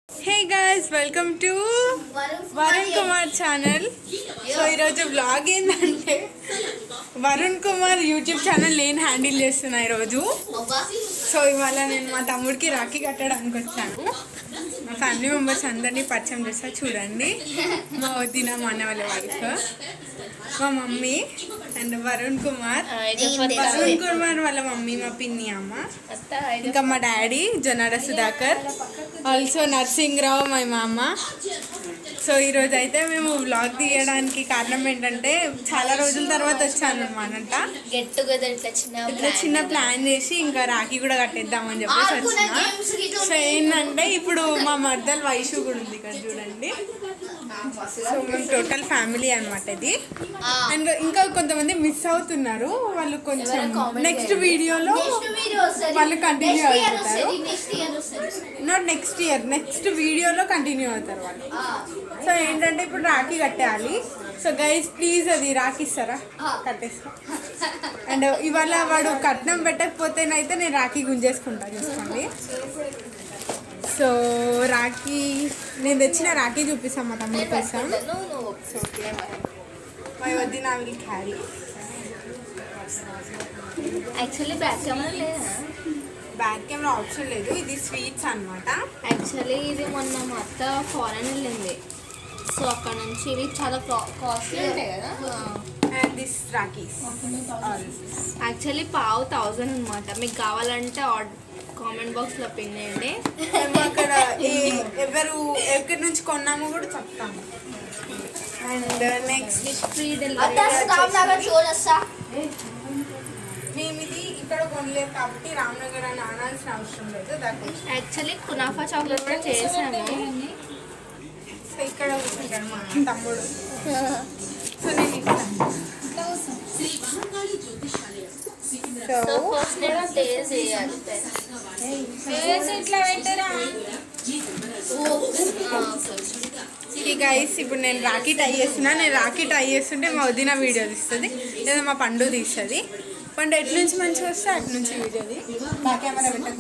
Hey guys welcome to Varun Kumar channel. So ఈరోజు blog ఏంటంటే Varun Kumar YouTube channel నేను హ్యాండిల్ చేస్తున్నా ఈరోజు. సో ఇవాళ నేను మా తమ్ముడికి రాఖీ కట్టడానికి వచ్చాను. మా ఫ్యామిలీ మెంబర్స్ అందరినీ పరిచయం చేస్తా చూడండి. మా వదిన, మా అన్న వాళ్ళ వైఫ్, మా మమ్మీ అండ్ వరుణ్ కుమార్ వాళ్ళ మమ్మీ మా పిన్ని అమ్మ, ఇంకా మా డాడీ జొన్నాడ సుధాకర్, ఆల్సో నర్సింగ్రావు మా మామ. సో ఈరోజు అయితే మేము వ్లాగ్ తీయడానికి కారణం ఏంటంటే చాలా రోజుల తర్వాత వచ్చాను అనమాట. గెట్ టుగెదర్ ఇట్లా చిన్న ప్లాన్ చేసి ఇంకా రాఖీ కూడా కట్టేద్దామని చెప్పేసి వచ్చిన. సో ఏంటంటే ఇప్పుడు మా మర్దల్ వైషు కూడా ఉంది ఇక్కడ చూడండి. సో మేము టోటల్ ఫ్యామిలీ అనమాట ఇది. అండ్ ఇంకా కొంతమంది మిస్ అవుతున్నారు, వాళ్ళు కొంచెం నెక్స్ట్ వీడియోలో వాళ్ళు కంటిన్యూ అవుతారు. నాట్ నెక్స్ట్ ఇయర్, నెక్స్ట్ వీడియోలో కంటిన్యూ అవుతారు వాళ్ళు. సో ఏంటంటే ఇప్పుడు రాఖీ కట్టేయాలి. సో గైస్ ప్లీజ్ అది రాఖీ ఇస్తారా, కట్టేస్తా. అండ్ ఇవాళ వాడు కట్నం పెట్టకపోతేనైతే నేను రాఖీ గుంజేసుకుంటా, చూసుకోండి. సో రాఖీ నేను తెచ్చిన రాఖీ చూపిస్తాం మా తమ్ముడి కోసం. సో మై వదిన will carry. Actually back camera లేదా? బ్యాక్ కెమెరా ఆప్షన్ లేదు, ఇది స్వీట్స్ అనమాట. యాక్చువల్లీ ఇది మొన్న మా అత్త ఫారెన్ వెళ్ళింది, సో అక్కడ నుంచి ఇవి చాలా కాస్ట్లీ ఉంటాయి కదా. అండ్ దిస్ రాఖీస్ యాక్చువల్లీ 1000 అనమాట. మీకు కావాలంటే కామెంట్ బాక్స్లో పిన్ చేయండి. అక్కడ ఎవరు ఎక్కడి నుంచి కొన్నామో కూడా చెప్తాము. And next free delivery. మేము ఇది ఇక్కడ కొనలేదు కాబట్టి రామ్నగర్ అని ఆనాల్సిన అవసరం లేదు. యాక్చువల్లీ కునాఫా చాక్లెట్ కూడా చేసాము. సో ఇక్కడ కూర్చుంటాడు మా తమ్ముడు. సో నేను ఇక్కడ గైస్ ఇప్పుడు నేను రాఖీ టై చేస్తున్నా. నేను రాఖీ టై చేస్తుంటే మా వదిన వీడియో తీస్తుంది, లేదా మా పండు తీస్తుంది. పండు ఎటు నుంచి మంచిగా వస్తే అటు నుంచి వీడియోది. మా కెమెరా పెట్టకుండా